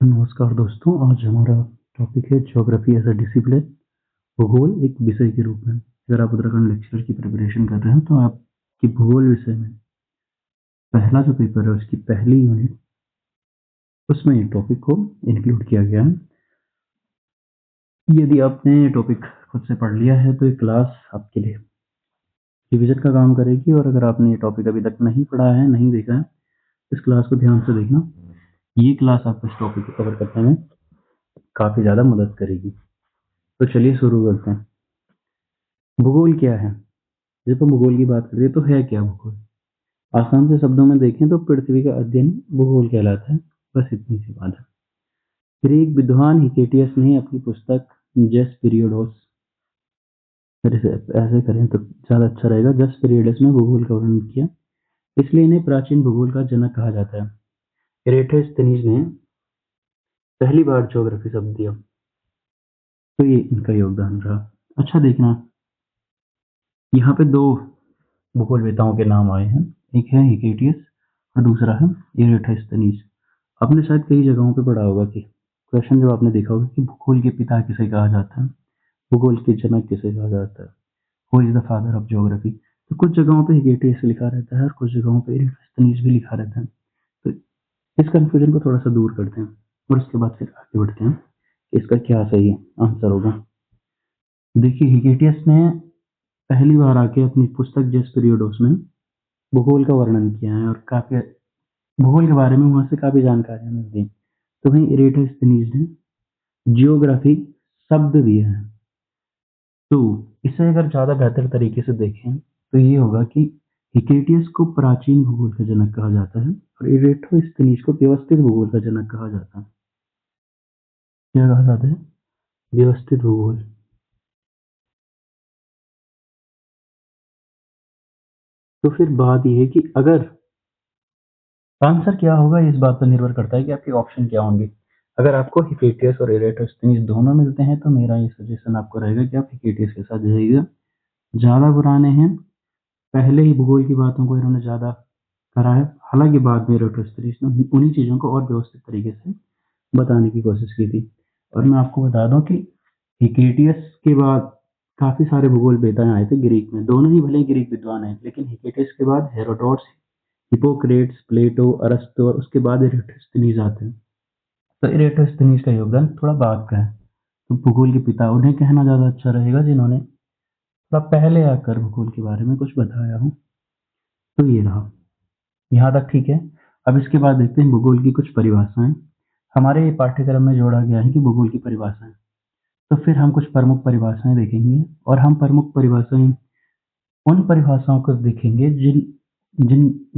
नमस्कार दोस्तों, आज हमारा टॉपिक है ज्योग्राफी एज अ डिसिप्लिन। भूगोल एक विषय के रूप में। अगर आप उत्तराखंड लेक्चर की प्रिपरेशन कर रहे हैं तो आपकी भूगोल विषय में पहला जो पेपर है उसकी पहली यूनिट, उसमें ये टॉपिक को इंक्लूड किया गया है। यदि आपने ये टॉपिक खुद से पढ़ लिया है तो ये क्लास आपके लिए रिविजन का काम करेगी, और अगर आपने ये टॉपिक अभी तक नहीं पढ़ा है, नहीं देखा है, इस क्लास को ध्यान से देखना। ये क्लास आपको इस टॉपिक को कवर करने में काफ़ी ज़्यादा मदद करेगी। तो चलिए शुरू करते हैं। भूगोल क्या है? जब हम भूगोल की बात करें तो है क्या भूगोल? आसान से शब्दों में देखें तो पृथ्वी का अध्ययन भूगोल कहलाता है। बस इतनी सी बात है। ग्रीक विद्वान हिकेटियस ने अपनी पुस्तक जस पीरियडोस, ऐसे करें तो ज़्यादा अच्छा रहेगा, जस पीरियडस में भूगोल का वर्णन किया, इसलिए इन्हें प्राचीन भूगोल का जनक कहा जाता है। एरेटोस्थेनीज ने पहली बार ज्योग्राफी शब्द दिया, तो ये इनका योगदान रहा। अच्छा देखना, यहाँ पे दो भूगोलवेताओं के नाम आए हैं। एक है हिकेटियस और दूसरा है एरेटोस्थेनीज। आपने शायद कई जगहों पे पढ़ा होगा कि क्वेश्चन जब आपने देखा होगा कि भूगोल के पिता किसे कहा जाता है, भूगोल के जनक किसे कहा जाता है, who is the father of geography. तो कुछ जगहों पे हिकेटियस लिखा रहता है और कुछ जगहों पे एरिस्टोनीज भी लिखा रहता है। तो इस कंफ्यूजन को थोड़ा सा दूर करते हैं और उसके बाद फिर आगे बढ़ते हैं कि इसका क्या सही आंसर होगा। देखिए, हिकेटियस ने पहली बार आके अपनी पुस्तक जेस पीरियडोस में भूगोल का वर्णन किया है, और काफी भूगोल के बारे में वहां से काफी जानकारियां मिलती हैं। तो वहीं एरिस्टोनीज ने जियोग्राफी शब्द दिए हैं। तो इसे अगर ज़्यादा बेहतर तरीके से देखें तो ये होगा कि हिकेटियस को प्राचीन भूगोल का जनक कहा जाता है और एरेटोस्थेनीज को व्यवस्थित भूगोल का जनक कहा जाता है। क्या कहा जाता है? व्यवस्थित भूगोल। तो फिर बात यह है कि अगर आंसर क्या होगा, इस बात पर निर्भर करता है कि आपके ऑप्शन क्या होंगे। अगर आपको हिकेटियस और एरेटोस्थेनीज दोनों मिलते हैं तो मेरा ये सजेशन आपको रहेगा कि आप हिकेटियस के साथ जाइएगा। ज़्यादा पुराने हैं, पहले ही भूगोल की बातों को इन्होंने ज़्यादा करा है। हालांकि बाद में एरेटोस्थेनीज ने उन्हीं चीज़ों को और व्यवस्थित तरीके से बताने की कोशिश की थी। और मैं आपको बता दूं कि हिकेटियस के बाद काफ़ी सारे भूगोल वेता आए थे ग्रीक में। दोनों ही भले ग्रीक विद्वान हैं, लेकिन हिकेटियस के बाद हेरोडोटस, हिपोक्रेट्स, प्लेटो, अरस्तु और उसके बाद एरेटोस्थेनीज आते हैं। तो एरेटोस्थेनीज का योगदान थोड़ा बाद का है। तो भूगोल के पिता उन्हें कहना ज़्यादा अच्छा रहेगा, जिन्होंने थोड़ा पहले आकर भूगोल के बारे में कुछ बताया हो। तो ये रहा, यहाँ तक ठीक है। अब इसके बाद देखते हैं भूगोल की कुछ परिभाषाएं। हमारे पाठ्यक्रम में जोड़ा गया है कि भूगोल की परिभाषाएं, तो फिर हम कुछ प्रमुख परिभाषाएं देखेंगे, और हम प्रमुख परिभाषाएं उन परिभाषाओं को देखेंगे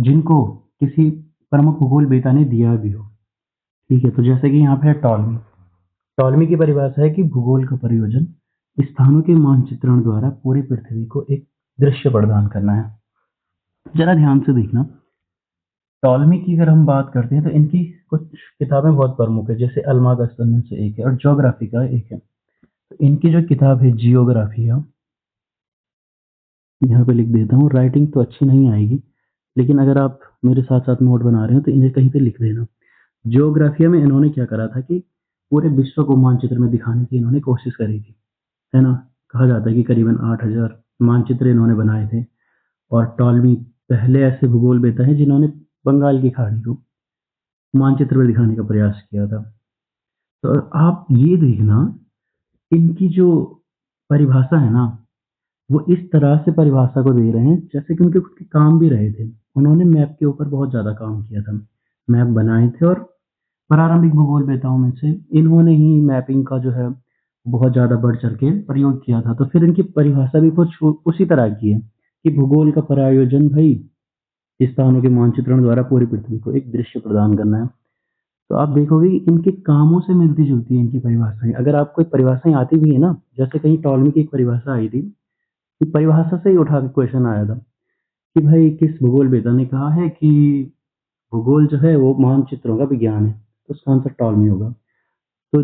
जिनको किसी प्रमुख भूगोल वेता ने दिया भी हो। ठीक है, तो जैसे कि यहाँ पे है टॉलमी। टॉलमी की परिभाषा है कि भूगोल का प्रयोजन स्थानों के मानचित्रण द्वारा पूरी पृथ्वी को एक दृश्य प्रदान करना है। जरा ध्यान से देखना, टॉलमी की अगर हम बात करते हैं तो इनकी कुछ किताबें बहुत प्रमुख है, जैसे अलमागस्तन में से एक है और ज्योग्राफी का एक है। तो इनकी जो किताब है जियोग्राफी है, यहाँ पे लिख देता हूँ, राइटिंग तो अच्छी नहीं आएगी, लेकिन अगर आप मेरे साथ साथ नोट बना रहे हो तो इन्हें कहीं पे लिख देना। जियोग्राफिया में इन्होंने क्या करा था कि पूरे विश्व को मानचित्र में दिखाने की इन्होंने कोशिश करी थी, है ना। कहा जाता है कि करीबन 8,000 मानचित्र इन्होंने बनाए थे। और टॉलमी पहले ऐसे भूगोल वेता है जिन्होंने बंगाल की खाड़ी को मानचित्र में दिखाने का प्रयास किया था। तो आप ये देखना, इनकी जो परिभाषा है ना, वो इस तरह से परिभाषा को दे रहे हैं जैसे कि उनके खुद के काम भी रहे थे। उन्होंने मैप के ऊपर बहुत ज़्यादा काम किया था, मैप बनाए थे, और प्रारंभिक भूगोल वेताओं में से इन्होंने ही मैपिंग का जो है बहुत ज़्यादा बढ़ चढ़ के प्रयोग किया था। तो फिर इनकी परिभाषा भी कुछ उसी तरह की है कि भूगोल का प्रायोजन भाई स्थानों के मानचित्रण द्वारा पूरी पृथ्वी को एक दृश्य प्रदान करना है। तो आप देखोगे कि इनके कामों से मिलती जुलती है इनकी परिभाषाएं। अगर आपको परिभाषाएं आती भी है ना, जैसे कहीं टॉलमी की एक परिभाषा आई थी, कि परिभाषा से ही उठा के क्वेश्चन आया था कि भाई किस भूगोल वेता ने कहा है कि भूगोल जो है वो मानचित्रों का विज्ञान है, तो उसका आंसर टॉलमी होगा। तो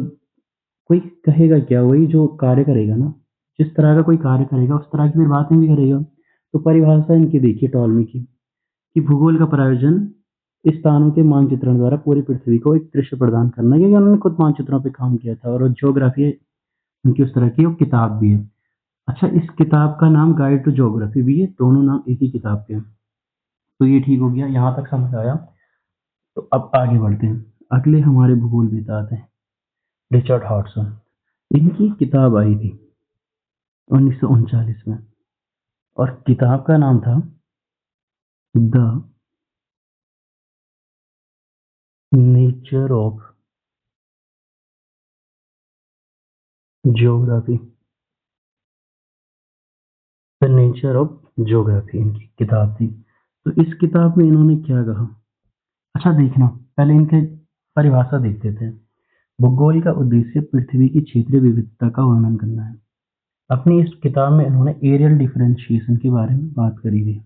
कोई कहेगा क्या? वही जो कार्य करेगा ना, जिस तरह का कोई कार्य करेगा उस तरह की फिर बातें भी करेगा। तो परिभाषा इनकी देखिए टॉलमी की, कि भूगोल का प्रायोजन इस स्थानों के मानचित्रण द्वारा पूरी पृथ्वी को एक दृश्य प्रदान करना, क्योंकि उन्होंने खुद मानचित्रों पे काम किया था और ज्योग्राफी उनकी उस तरह की वो किताब भी है। अच्छा, इस किताब का नाम गाइड टू ज्योग्राफी भी है, दोनों नाम एक ही किताब के हैं। तो ये ठीक हो गया, यहाँ तक समझ आया। तो अब आगे बढ़ते हैं, अगले हमारे भूगोलविद आते हैं रिचर्ड हॉडसन। इनकी किताब आई थी 1939 में और किताब का नाम था the nature of geography. The nature of geography इनकी किताब थी। तो इस किताब में इन्होंने क्या कहा? अच्छा देखना, पहले इनके परिभाषा देख लेते हैं। भूगोल का उद्देश्य पृथ्वी की क्षेत्रीय विविधता का वर्णन करना है। अपनी इस किताब में इन्होंने एरियल डिफरेंशिएशन के बारे में बात करी थी।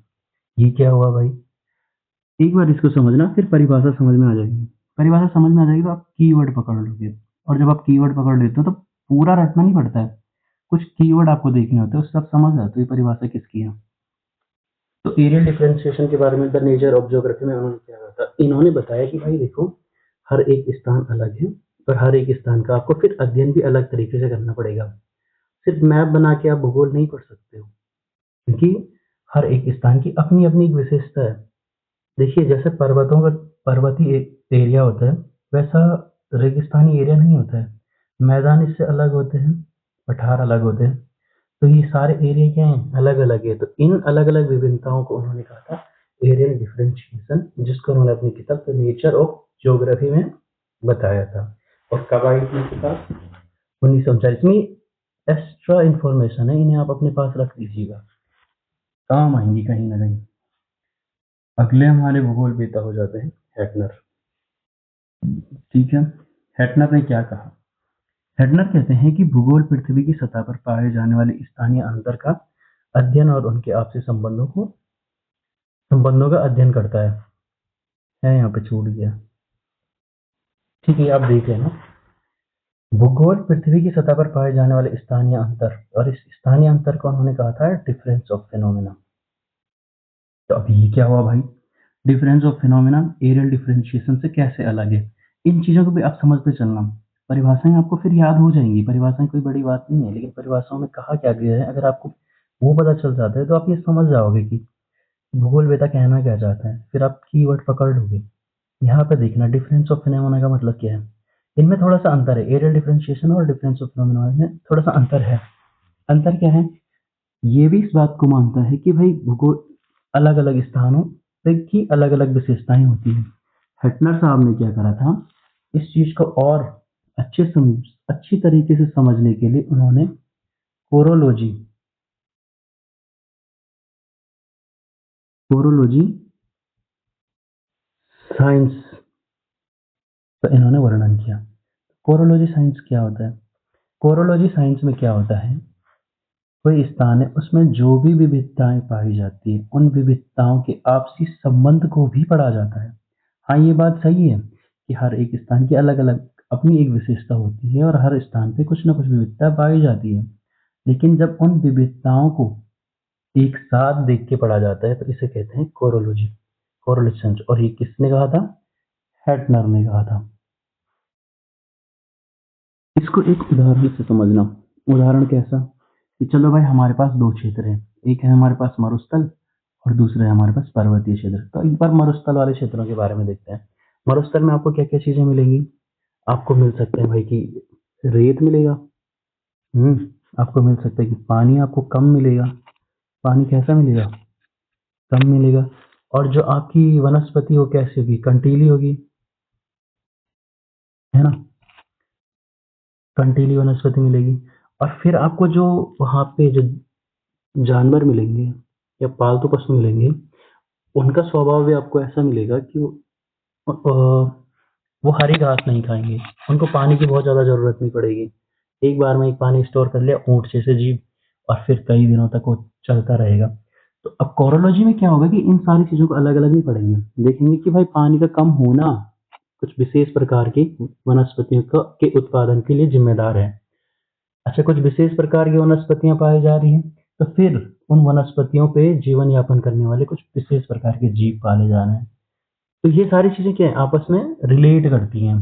ये क्या हुआ भाई? एक बार इसको समझना, फिर परिभाषा समझ में आ जाएगी। परिभाषा समझ में आ जाएगी तो आप कीवर्ड पकड़ लोगे, और जब आप कीवर्ड पकड़ लेते हो तो पूरा रटना नहीं पड़ता है, कुछ कीवर्ड आपको देखने होते हैं, उससे आप समझ जाते हो ये परिभाषा किसकी है। तो एरियल डिफरेंशिएशन के बारे में द नेचर ऑफ ज्योग्राफी में उन्होंने क्या कहा था? इन्होंने बताया कि भाई देखो, हर एक स्थान अलग है और हर एक स्थान का आपको फिर अध्ययन भी अलग तरीके से करना पड़ेगा। सिर्फ मैप बना के आप भूगोल नहीं पढ़ सकते हो, क्योंकि हर एक स्थान की अपनी अपनी एक विशेषता है। देखिए, जैसे पर्वतों का पर्वतीय एरिया होता है, वैसा रेगिस्तानी एरिया नहीं होता है। मैदान इससे अलग होते हैं, पठार अलग होते हैं। तो ये सारे एरिया क्या हैं? अलग अलग है। तो इन अलग अलग विभिन्नताओं को उन्होंने कहा था एरियल डिफरेंशिएशन, जिसको उन्होंने अपनी किताब द नेचर ऑफ ज्योग्राफी में बताया था। और कब आई थी किताब? 1939 में। एक्स्ट्रा इंफॉर्मेशन है, इन्हें आप अपने पास रख दीजिएगा, काम आएंगी कहीं ना कहीं। अगले हमारे भूगोल वेता हो जाते हैं हैटनर। ठीक है, हैटनर ने क्या कहा? हैटनर कहते हैं कि भूगोल पृथ्वी की सतह पर पाए जाने वाले स्थानीय अंतर का अध्ययन और उनके आपसी संबंधों का अध्ययन करता है यहाँ पे छूट गया। ठीक है, आप देख लेना। भूगोल पृथ्वी की सतह पर पाए जाने वाले स्थानीय अंतर, और इस स्थानीय अंतर को उन्होंने कहा था डिफरेंस ऑफ फिनोमेना। तो अभी ये क्या हुआ भाई? Difference of phenomena areal differentiation से कैसे अलग है? इन चीजों को भी आप समझते चलना। परिभाषाएं आपको फिर याद हो जाएंगी, परिभाषाएं कोई बड़ी बात नहीं है, लेकिन परिभाषाओं में कहा क्या गया है अगर आपको वो पता चल जाता है तो आप ये समझ जाओगे कि भूगोल वेता कहना क्या चाहता है, फिर आप कीवर्ड पकड़ लोगे। यहाँ पे देखना, डिफरेंस ऑफ फिनोमेना का मतलब क्या है? इनमें थोड़ा सा अंतर है, एरियल डिफरेंशिएशन और डिफरेंस ऑफ फिनोमेना में थोड़ा सा अंतर है। अंतर क्या है? ये भी इस बात को मानता है कि भाई भूगोल अलग अलग स्थानों पे की अलग अलग विशेषताएं होती हैं। हटनर साहब ने क्या करा था, इस चीज को और अच्छी तरीके से समझने के लिए उन्होंने कोरोलॉजी कोरोलॉजी साइंस का इन्होंने वर्णन किया। कोरोलॉजी साइंस क्या होता है? कोरोलॉजी साइंस में क्या होता है, कोई स्थान है उसमें जो भी विविधताएं पाई जाती है उन विविधताओं के आपसी संबंध को भी पढ़ा जाता है। हाँ, ये बात सही है कि हर एक स्थान की अलग अलग अपनी एक विशेषता होती है और हर स्थान पे कुछ ना कुछ विविधता पाई जाती है, लेकिन जब उन विविधताओं को एक साथ देख के पढ़ा जाता है तो इसे कहते हैं कोरोलॉजी, कोरिलेशन। और ये किसने कहा था? हैटनर ने कहा था। इसको एक उदाहरण से समझना। उदाहरण कैसा? कि चलो भाई, हमारे पास दो क्षेत्र हैं, एक है हमारे पास मरुस्थल और दूसरा है हमारे पास पर्वतीय क्षेत्र। तो एक बार मरुस्थल वाले क्षेत्रों के बारे में देखते हैं। मरुस्थल में आपको क्या क्या चीजें मिलेंगी? आपको मिल सकते हैं भाई कि रेत मिलेगा। आपको मिल सकता है कि पानी आपको कम मिलेगा। पानी कैसा मिलेगा? कम मिलेगा। और जो आपकी वनस्पति हो कैसी होगी? कंटीली होगी, है ना? कंटीली वनस्पति मिलेगी। और फिर आपको जो वहाँ पे जो जानवर मिलेंगे या पालतू पशु मिलेंगे, उनका स्वभाव भी आपको ऐसा मिलेगा कि वो हरी घास नहीं खाएंगे, उनको पानी की बहुत ज़्यादा ज़रूरत नहीं पड़ेगी। एक बार में एक पानी स्टोर कर लिया, ऊँट जैसे जीव, और फिर कई दिनों तक वो चलता रहेगा। तो अब कोरोलॉजी में क्या होगा कि इन सारी चीज़ों को अलग अलग नहीं पढ़ेंगे, देखेंगे कि भाई पानी का कम होना कुछ विशेष प्रकार की वनस्पतियों के उत्पादन के लिए जिम्मेदार है। अच्छा, कुछ विशेष प्रकार की वनस्पतियां पाई जा रही हैं, तो फिर उन वनस्पतियों पे जीवन यापन करने वाले कुछ विशेष प्रकार के जीव पाले जा रहे हैं। तो ये सारी चीज़ें क्या है, आपस में रिलेट करती हैं।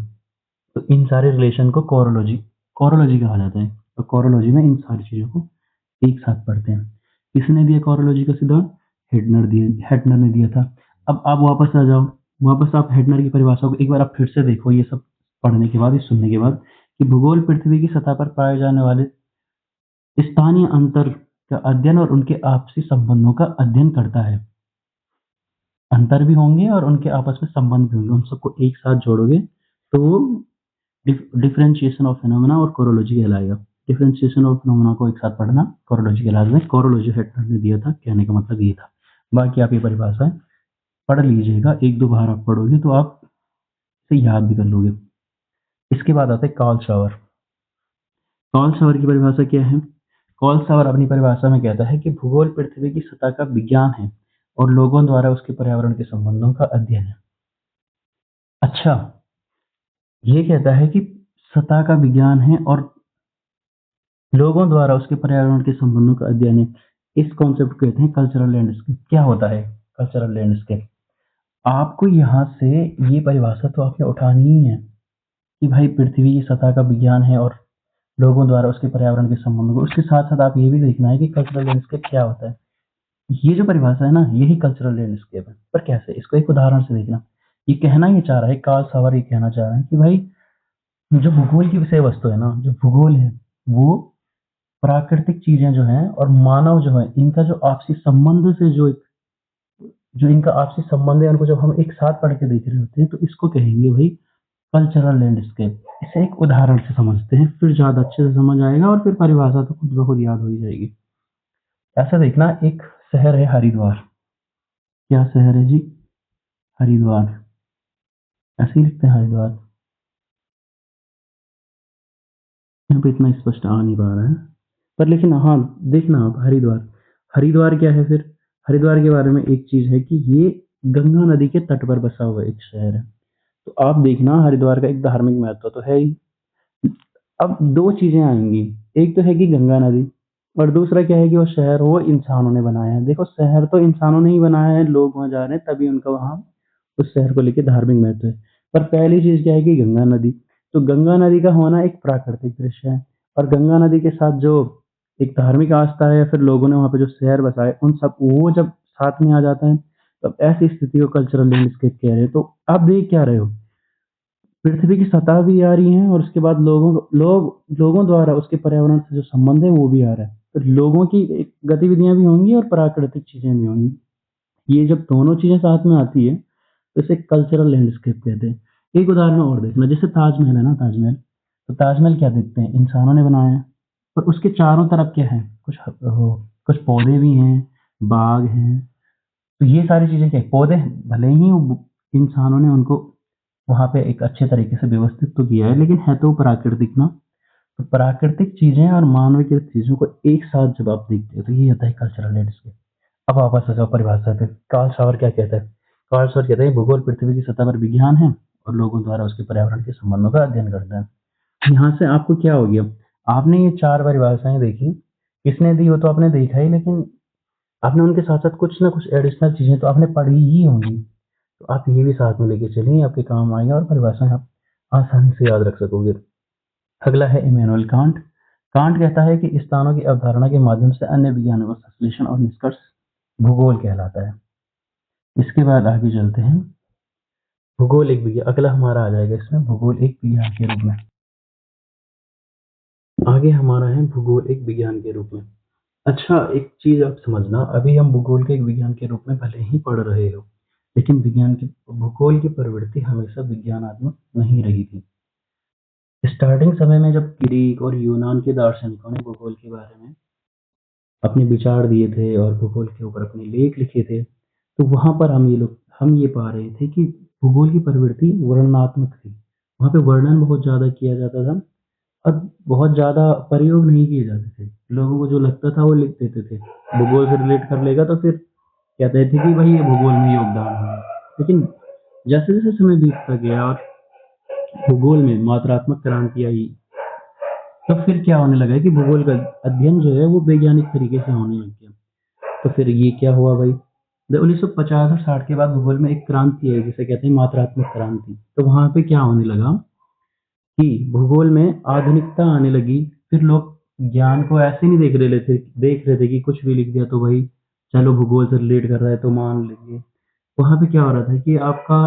तो इन सारे रिलेशन को कोरोलॉजी कोरोलॉजी कहा जाता है। तो कोरोलॉजी में इन सारी चीज़ों को एक साथ पढ़ते हैं। किसने दिया कोरोलॉजी का सिद्धांत? हेटनर ने दिया था। अब आप वापस आ जाओ, वापस आप हेटनर की परिभाषा को एक बार आप फिर से देखो, ये सब पढ़ने के बाद, ये सुनने के बाद, कि भूगोल पृथ्वी की सतह पर पाए जाने वाले स्थानीय अंतर का अध्ययन और उनके आपसी संबंधों का अध्ययन करता है। अंतर भी होंगे और उनके आपस में संबंध भी होंगे, उन सबको एक साथ जोड़ोगे तो वो डिफरेंशिएशन ऑफ फिनोमेना और कोरोलॉजी कहलाएगा। डिफरेंशिएशन ऑफ फिनोमेना को एक साथ पढ़ना कोरोलॉजी कहलाता है। कोरोलॉजी हेटनर ने दिया था, कहने का मतलब ये था। बाकी आप ये परिभाषाएं पढ़ लीजिएगा, एक दो बार आप पढ़ोगे तो आप इसे याद भी कर लोगे। इसके बाद आता है कार्ल सावर। कार्ल सावर की परिभाषा क्या है? कार्ल सावर अपनी परिभाषा में कहता है कि भूगोल पृथ्वी की सतह का विज्ञान है और लोगों द्वारा उसके पर्यावरण के संबंधों का अध्ययन है। अच्छा, ये कहता है कि सतह का विज्ञान है और लोगों द्वारा उसके पर्यावरण के संबंधों का अध्ययन है। इस कॉन्सेप्ट को कहते हैं कल्चरल लैंडस्केप। क्या होता है कल्चरल लैंडस्केप? आपको यहाँ से ये परिभाषा तो आपने उठानी ही है कि भाई पृथ्वी की सतह का विज्ञान है और लोगों द्वारा उसके पर्यावरण के संबंधों को। उसके साथ साथ आप ये भी देखना है कि कल्चरल लैंडस्केप क्या होता है। ये जो परिभाषा है ना, यही कल्चरल लैंडस्केप है। पर कैसे? इसको एक उदाहरण से देखना। ये कहना ये चाह रहा है, कार्ल सावर ये कहना चाह रहा है कि भाई जो भूगोल की विषय वस्तु है ना, जो भूगोल है, वो प्राकृतिक चीजें जो हैं और मानव जो है, इनका जो आपसी संबंध से जो इनका आपसी संबंध है, उनको जब हम एक साथ पढ़ के देख रहे होते हैं तो इसको कहेंगे भाई कल्चरल लैंडस्केप। इसे एक उदाहरण से समझते हैं, फिर ज्यादा अच्छे से समझ आएगा और फिर परिभाषा तो खुद ब खुद याद हो ही जाएगी। ऐसा देखना, एक शहर है हरिद्वार। क्या शहर है जी? हरिद्वार। ऐसे ही लिखते हैं हरिद्वार। यहाँ पे इतना स्पष्ट आ नहीं पा रहा है, पर लेकिन हाँ, देखना आप हरिद्वार। हरिद्वार क्या है फिर? हरिद्वार के बारे में एक चीज है कि ये गंगा नदी के तट पर बसा हुआ एक शहर है। तो आप देखना, हरिद्वार का एक धार्मिक महत्व तो है ही। अब दो चीजें आएंगी, एक तो है कि गंगा नदी, और दूसरा क्या है कि वो शहर वो इंसानों ने बनाया है। देखो, शहर तो इंसानों ने ही बनाया है, लोग वहां जा रहे हैं तभी उनका वहां उस शहर को लेके धार्मिक महत्व है। पर पहली चीज क्या है कि गंगा नदी। तो गंगा नदी का होना एक प्राकृतिक दृश्य है, और गंगा नदी के साथ जो एक धार्मिक आस्था है, या फिर लोगों ने वहां पे जो शहर बसाए, उन सब वो जब साथ में आ जाता है, तब ऐसी स्थिति को कल्चरल लैंडस्केप कह रहे हैं। तो आप देख क्या रहे हो? पृथ्वी की सतह भी आ रही है और उसके बाद लोगों द्वारा उसके पर्यावरण से जो संबंध है वो भी आ रहा है। तो लोगों की गतिविधियां भी होंगी और प्राकृतिक चीजें भी होंगी। ये जब दोनों चीजें साथ में आती है तो इसे कल्चरल लैंडस्केप कहते हैं। एक उदाहरण और देखना, जैसे ताजमहल है ना, ताजमहल। तो ताजमहल क्या देखते हैं, इंसानों ने बनाया है। पर उसके चारों तरफ क्या है, कुछ पौधे भी हैं, बाग हैं। तो ये सारी चीजें क्या है, पौधे हैं। भले ही इंसानों ने उनको वहाँ पे एक अच्छे तरीके से व्यवस्थित तो किया है, लेकिन है तो प्राकृतिक ना। तो प्राकृतिक चीजें और मानवीकृत चीजों को एक साथ जब आप देखते हो तो ये होता है कल्चरल लैंडस्केप। अब वापस आ जाओ परिभाषा पे। कार्ल सावर क्या कहता है? कार्ल सावर कहते हैं भूगोल पृथ्वी की सतह पर विज्ञान है और लोगों द्वारा उसके पर्यावरण के संबंधों का अध्ययन करता है। यहाँ से आपको क्या हो गया? आपने ये चार परिभाषाएं देखी, किसने दी वो तो आपने देखा ही, लेकिन आपने उनके साथ साथ कुछ ना कुछ एडिशनल चीजें तो आपने पढ़ी ही होंगी। तो आप ये भी साथ में लेके चलिए, आपके काम आएगा और परिभाषाएं आप आसानी से याद रख सकोगे। अगला है इमैनुअल कांट। कांट कहता है कि स्थानों की अवधारणा के माध्यम से अन्य विज्ञानों का संश्लेषण और निष्कर्ष भूगोल कहलाता है। इसके बाद आगे चलते हैं, भूगोल एक विज्ञान। अगला हमारा आ जाएगा इसमें भूगोल एक विज्ञान के रूप में। आगे हमारा है भूगोल एक विज्ञान के रूप में। अच्छा, एक चीज आप समझना, अभी हम भूगोल के एक विज्ञान के रूप में भले ही पढ़ रहे हो, लेकिन विज्ञान की भूगोल की प्रवृत्ति हमेशा विज्ञानात्मक नहीं रही थी। स्टार्टिंग समय में जब ग्रीक और यूनान के दार्शनिकों ने भूगोल के बारे में अपने विचार दिए थे और भूगोल के ऊपर अपने लेख लिखे थे, तो वहां पर हम ये पा रहे थे कि भूगोल की प्रवृत्ति वर्णनात्मक थी। वहां पे वर्णन बहुत ज्यादा किया जाता था और बहुत ज्यादा प्रयोग नहीं किए जाते थे। लोगों को जो लगता था वो लिख देते थे। भूगोल से रिलेट कर लेगा तो फिर कहते थे कि भाई ये भूगोल में योगदान है। लेकिन जैसे जैसे समय बीतता गया और भूगोल में मात्रात्मक क्रांति आई, तो फिर क्या होने लगा कि भूगोल का अध्ययन जो है वो वैज्ञानिक तरीके से होने लग गया। तो फिर ये क्या हुआ भाई, 1950 और 60 के बाद भूगोल में एक क्रांति आई जिसे कहते हैं मात्रात्मक क्रांति। तो वहाँ पे क्या होने लगा कि भूगोल में आधुनिकता आने लगी। फिर लोग ज्ञान को ऐसे नहीं देख रहे थे कि कुछ भी लिख दिया तो भाई चलो भूगोल से रिलेट कर रहा है तो मान लेंगे। वहाँ पे क्या हो रहा था कि आपका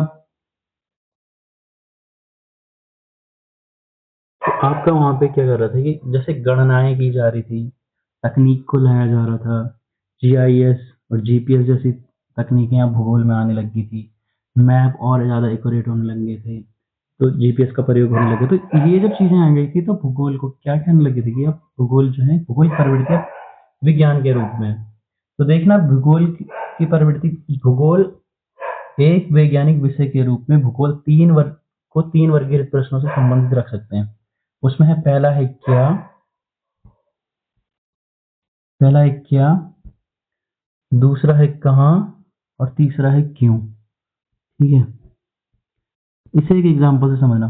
वहाँ पे क्या कर रहा था कि जैसे गणनाएँ की जा रही थी, तकनीक को लाया जा रहा था, जीआईएस और जीपीएस जैसी तकनीकें अब भूगोल में आने लग गई थी। मैप और ज़्यादा एक्यूरेट होने लग गए थे, तो जीपीएस का प्रयोग होने लगा। तो ये जब चीज़ें आ गई थी तो भूगोल को क्या कहने लगी थी कि अब भूगोल जो है भूगोल प्रवृत्ति विज्ञान के रूप में है। तो देखना भूगोल की प्रवृत्ति भूगोल एक वैज्ञानिक विषय के रूप में भूगोल 3 वर्गीकृत प्रश्नों से संबंधित रख सकते हैं। उसमें है पहला है क्या, दूसरा है कहाँ और तीसरा है क्यों। ठीक है, इसे एक एग्जांपल से समझना।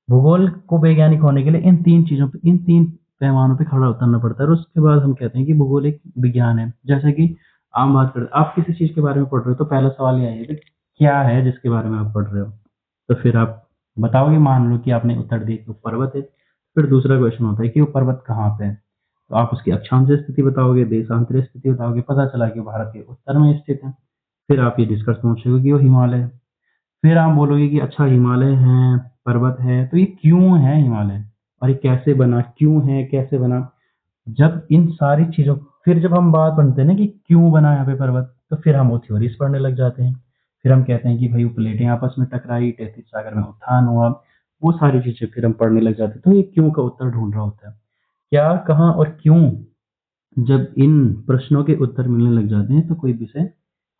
भूगोल को वैज्ञानिक होने के लिए इन तीन पैमानों पे खड़ा उतरना पड़ता है और उसके बाद हम कहते हैं कि भूगोल एक विज्ञान है। जैसे कि आम बात करते आप किसी चीज के बारे में पढ़ रहे हो तो पहला सवाल ये आएगा कि क्या है जिसके बारे में आप पढ़ रहे हो। तो फिर आप बताओगे, मान लो कि आपने उत्तर दिया कि वो पर्वत है। फिर दूसरा क्वेश्चन होता है कि वो पर्वत कहाँ पे है। तो आप उसकी अक्षांश स्थिति बताओगे, देशांतरीय स्थिति बताओगे, पता चला कि भारत के उत्तर में स्थित है। फिर आप ये डिस्कस पहुंचोगे कि वो हिमालय है। फिर आप बोलोगे कि अच्छा हिमालय है, पर्वत है, तो ये क्यों है हिमालय और ये कैसे बना, क्यों है, कैसे बना। जब इन सारी चीज़ों फिर जब हम बात बनते हैं ना कि क्यों बना यहाँ पे पर्वत, तो फिर हम वो थ्योरीज पढ़ने लग जाते हैं। फिर हम कहते हैं कि भाई वो प्लेटें आपस में टकराई, तैतीस सागर में उत्थान हुआ। वो सारी चीज़ें फिर हम पढ़ने लग जाते हैं। तो ये क्यों का उत्तर ढूंढ रहा होता है। क्या, कहाँ और क्यों जब इन प्रश्नों के उत्तर मिलने लग जाते हैं तो कोई विषय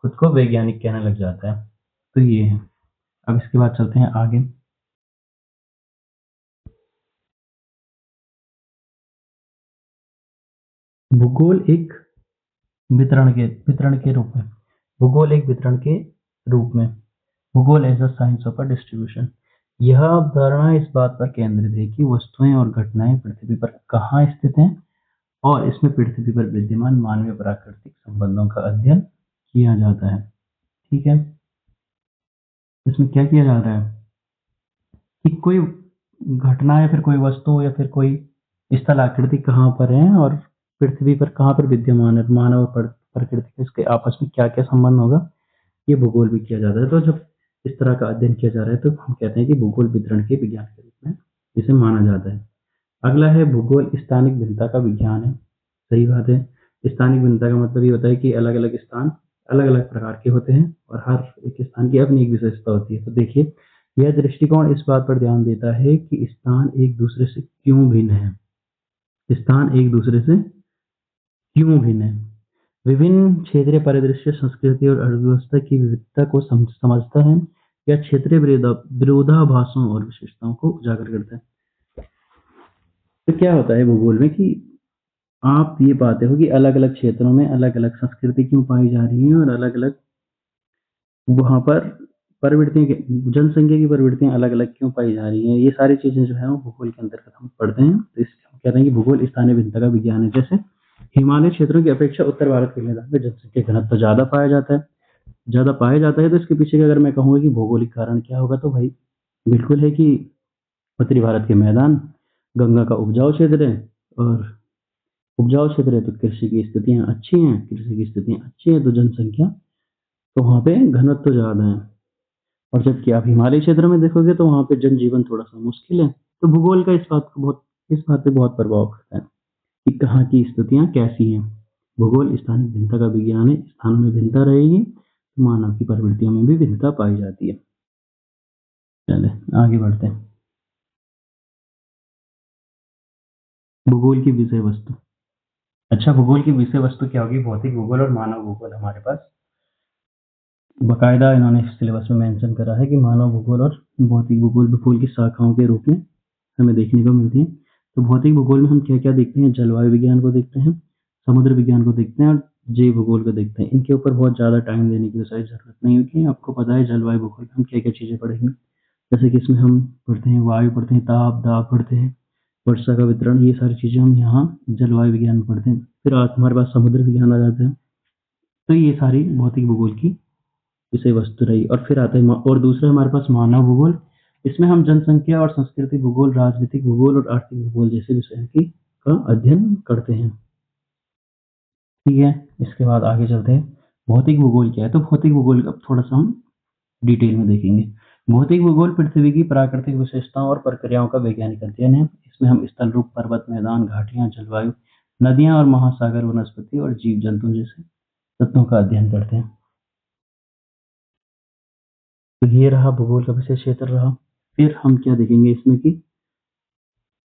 खुद को वैज्ञानिक कहने लग जाता है। तो ये है। अब इसके बाद चलते हैं आगे। भूगोल एक वितरण के रूप में भूगोल एक वितरण के रूप में भूगोल as a science of a distribution. यह अवधारणा इस बात पर केंद्रित है कि वस्तुएं और घटनाएं पृथ्वी पर कहाँ स्थित हैं और इसमें पृथ्वी पर विद्यमान मानवीय प्राकृतिक संबंधों का अध्ययन किया जाता है। ठीक है, इसमें क्या किया जा रहा है कि कोई घटना या फिर कोई वस्तु या फिर कोई स्थल आकृति कहाँ पर है और पृथ्वी पर कहाँ पर विद्यमान है, मानव और प्रकृति इसके आपस में क्या क्या संबंध होगा, ये भूगोल भी किया जाता है। तो जब इस तरह का अध्ययन किया जा रहा है तो हम कहते हैं कि भूगोल वितरण के विज्ञान के रूप में इसे माना जाता है। अगला है भूगोल स्थानिक भिन्नता का विज्ञान है। सही बात है। स्थानिक भिन्नता का मतलब ये होता है कि अलग अलग स्थान अलग अलग प्रकार के होते हैं और हर एक स्थान की अपनी एक विशेषता होती है। तो देखिए, यह दृष्टिकोण इस बात पर ध्यान देता है कि स्थान एक दूसरे से क्यों भिन्न है। स्थान एक दूसरे से क्यों भिन्न है। विभिन्न क्षेत्रीय परिदृश्य, संस्कृति और अर्थव्यवस्था की विविधता को समझता है या क्षेत्रीय विरोधाभासों और विशेषताओं को उजागर करता है। तो क्या होता है भूगोल में कि आप ये पाते हो कि अलग अलग क्षेत्रों में अलग अलग संस्कृति क्यों पाई जा रही है और अलग अलग वहाँ पर जनसंख्या की प्रवृत्तियां अलग अलग क्यों पाई जा रही हैं। ये सारी चीजें जो है वो भूगोल के अंतर्गत हम पढ़ते हैं। तो इसलिए हम कहते हैं कि भूगोल स्थानीय भिन्नता का विज्ञान है। जैसे हिमालय क्षेत्रों की अपेक्षा उत्तर भारत के मैदान में जनसंख्या घनत्व ज्यादा पाया जाता है। तो इसके पीछे का अगर मैं कहूँगा कि भौगोलिक कारण क्या होगा, तो भाई बिल्कुल है कि उत्तरी भारत के मैदान, गंगा का उपजाऊ क्षेत्र है और उपजाऊ क्षेत्र है तो कृषि की स्थितियां अच्छी हैं तो जनसंख्या तो वहाँ पे घनत्व तो ज़्यादा है। और जबकि आप हिमालय क्षेत्र में देखोगे तो वहाँ पे जनजीवन थोड़ा सा मुश्किल है। तो भूगोल का इस बात पे बहुत प्रभाव पड़ता है कि कहाँ की स्थितियाँ कैसी हैं। भूगोल स्थानिक भिन्नता का विज्ञान है। स्थानों में भिन्नता रहेगी तो मानव की प्रवृत्तियों में भी भिन्नता पाई जाती है। चले आगे बढ़ते हैं। भूगोल की विषय वस्तु। अच्छा, भूगोल की विषय वस्तु क्या होगी। भौतिक भूगोल और मानव भूगोल हमारे पास बकायदा इन्होंने सिलेबस में मेंशन करा है कि मानव भूगोल और भौतिक भूगोल भूगोल की शाखाओं के रूप में हमें देखने को मिलती है। तो भौतिक भूगोल में हम क्या क्या देखते हैं, जलवायु विज्ञान को देखते हैं, समुद्र विज्ञान को देखते हैं और जैव भूगोल को देखते हैं। इनके ऊपर बहुत ज़्यादा टाइम देने की शायद जरूरत नहीं होगी। आपको पता है जलवायु भूगोल में हम क्या क्या चीज़ें पढ़ेंगे। जैसे कि इसमें हम पढ़ते हैं वायु, पढ़ते हैं ताप दाब, पढ़ते हैं वर्षा का वितरण। ये सारी चीज़ें हम यहाँ जलवायु विज्ञान में पढ़ते हैं। फिर हमारे पास समुद्र विज्ञान आ जाता है। तो ये सारी भौतिक भूगोल की विषय वस्तु रही। और फिर आता है और दूसरा हमारे पास मानव भूगोल। इसमें हम जनसंख्या और संस्कृति भूगोल, राजनीतिक भूगोल और आर्थिक भूगोल जैसे विषयों की का अध्ययन करते हैं। ठीक है, इसके बाद आगे चलते हैं। भौतिक भूगोल क्या है? तो भौतिक भूगोल का थोड़ा सा हम डिटेल में देखेंगे। भौतिक भूगोल पृथ्वी की प्राकृतिक विशेषताओं और प्रक्रियाओं का वैज्ञानिक अध्ययन है। इसमें हम स्थल रूप, पर्वत, मैदान, घाटियां, जलवायु, नदियां और महासागर, वनस्पति और जीव जंतु जैसे तत्वों का अध्ययन करते हैं। तो ये रहा भूगोल का विषय क्षेत्र रहा। फिर हम क्या देखेंगे इसमें कि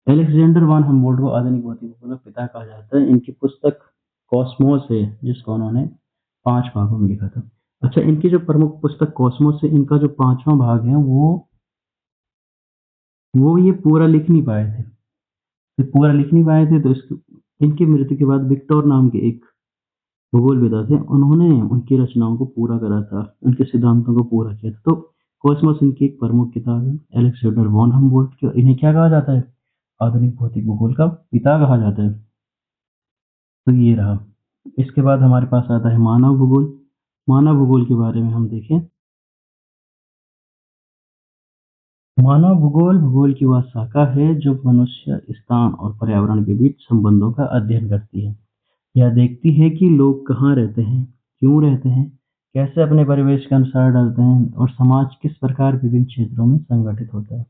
अलेक्जेंडर वन हम्बोल्ट को आधुनिक भौतिक भूगोल का पिता कहा जाता है। इनकी पुस्तक कॉस्मोस है, जिसको उन्होंने 5 भागों में लिखा था। अच्छा, इनकी जो प्रमुख पुस्तक कॉस्मोस है, इनका जो 5वां भाग है वो ये पूरा लिख नहीं पाए थे। ये पूरा लिख नहीं पाए थे, तो इनकी मृत्यु के बाद विक्टर नाम के एक भूगोलविदा थे, उन्होंने उनकी रचनाओं को पूरा करा था, उनके सिद्धांतों को पूरा किया था। तो कॉस्मोस इनकी एक प्रमुख किताब है। अलेक्जेंडर वॉन हम्बोल्ट, इन्हें क्या कहा जाता है? आधुनिक भौतिक भूगोल का पिता कहा जाता है। तो ये रहा। इसके बाद हमारे पास आता है मानव भूगोल। मानव भूगोल के बारे में हम देखें। मानव भूगोल भूगोल की वह शाखा है जो मनुष्य, स्थान और पर्यावरण के बीच संबंधों का अध्ययन करती है। यह देखती है कि लोग कहाँ रहते हैं, क्यों रहते हैं, कैसे अपने परिवेश के अनुसार ढलते हैं और समाज किस प्रकार विभिन्न क्षेत्रों में संगठित होता है।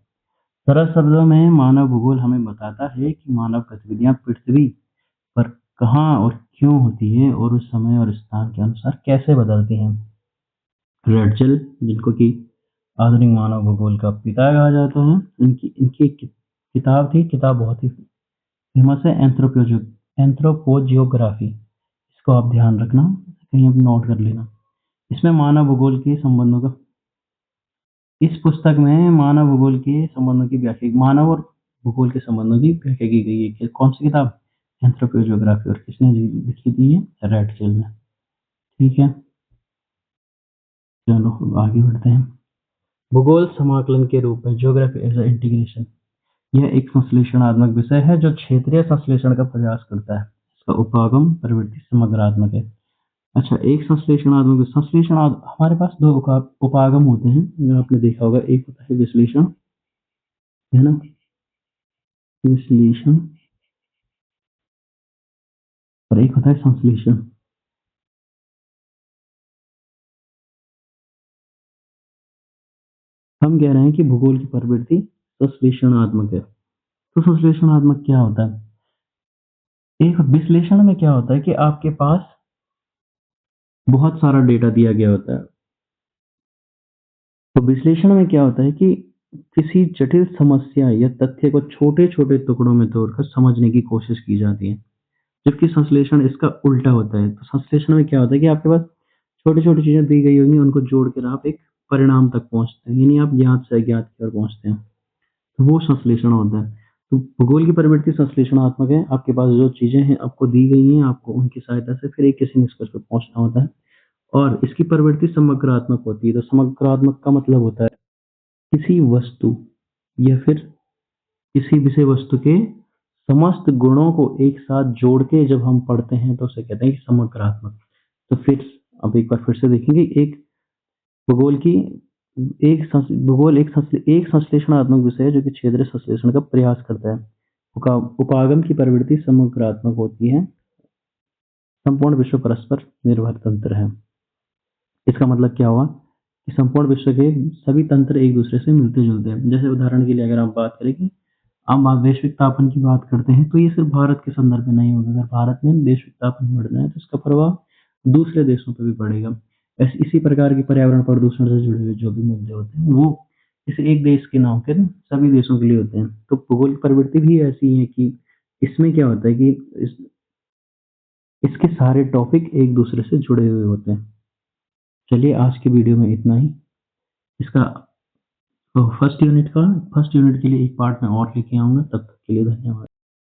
सरल शब्दों में मानव भूगोल हमें बताता है कि मानव गतिविधियां पृथ्वी पर कहाँ और क्यों होती है और उस समय और स्थान के अनुसार कैसे बदलती हैं। रेडचल, जिनको कि आधुनिक मानव भूगोल का पिता कहा जाता है, इनकी इनकी एक किताब थी, किताब बहुत ही फेमस है, एंथ्रोपोजियोग्राफी। इसको आप ध्यान रखना, कहीं आप नोट कर लेना। इसमें मानव भूगोल के संबंधों का इस पुस्तक में मानव भूगोल के संबंधों की व्याख्या, मानव और भूगोल के संबंधों की व्याख्या की गई है। कौन सी किताब? एंथ्रोपोजियोग्राफी। और किसने लिखी थी? ये रेडचल ने। ठीक है, चलो आगे बढ़ते हैं। भूगोल समाकलन के रूप में, ज्योग्राफी एज अ इंटीग्रेशन, यह एक संश्लेषणात्मक विषय है जो क्षेत्रीय संश्लेषण का प्रयास करता है। इसका उपागम प्रवृत्ति समग्रात्मक है। अच्छा, एक हमारे पास दो उपागम होते हैं, जो आपने देखा होगा। एक होता है विश्लेषण, है ना, विश्लेषण, और एक होता है संश्लेषण। हम कह रहे हैं कि भूगोल की प्रवृत्ति संश्लेषणात्मक है। तो संश्लेषणात्मक क्या होता है? एक विश्लेषण में क्या होता है कि आपके पास बहुत सारा डेटा दिया गया होता है। तो विश्लेषण में क्या होता है कि किसी जटिल समस्या या तथ्य को छोटे-छोटे टुकड़ों में तोड़कर समझने की कोशिश की जाती है। जबकि संश्लेषण इसका उल्टा होता है। तो संश्लेषण में क्या होता है कि आपके पास छोटी-छोटी चीज़ें दी गई होंगी, उनको जोड़कर आप एक परिणाम तक पहुँचते हैं, यानी आप ज्ञात से अज्ञात की ओर पहुँचते हैं। तो वो संश्लेषण होता है। तो भूगोल की प्रवृत्ति संश्लेषणात्मक है। आपके पास जो चीज़ें हैं आपको दी गई हैं, आपको उनकी सहायता से फिर एक किसी निष्कर्ष पे पहुँचना होता है। और इसकी प्रवृत्ति समग्रात्मक होती है। तो समग्रात्मक का मतलब होता है किसी वस्तु या फिर किसी विषय वस्तु के समस्त गुणों को एक साथ जोड़ के जब हम पढ़ते हैं तो उसे कहते हैं कि समग्रात्मक। तो फिर अब एक बार फिर से देखेंगे। एक भूगोल की एक संश्लेषणात्मक विषय है जो कि क्षेत्रीय संश्लेषण का प्रयास करता है। उपागम की प्रवृत्ति समग्रात्मक होती है। संपूर्ण विश्व परस्पर निर्भर तंत्र है। इसका मतलब क्या हुआ कि संपूर्ण विश्व के सभी तंत्र एक दूसरे से मिलते जुलते हैं। जैसे उदाहरण के लिए अगर हम बात करें कि हम वैश्विक तापन की बात करते हैं, तो ये सिर्फ भारत के संदर्भ में नहीं होगा। अगर भारत में वैश्विक तापन बढ़ना है तो इसका प्रभाव दूसरे देशों पर भी पड़ेगा। इसी प्रकार के पर्यावरण प्रदूषण से जुड़े हुए जो भी मुद्दे होते हैं वो इस एक देश के ना होकर सभी देशों के लिए होते हैं। तो भूगोल की प्रवृत्ति भी ऐसी है कि इसमें क्या होता है कि इसके सारे टॉपिक एक दूसरे से जुड़े हुए होते हैं। चलिए आज के वीडियो में इतना ही। इसका फर्स्ट यूनिट के लिए एक पार्ट में और लेके आऊँगा। तब तक के लिए धन्यवाद।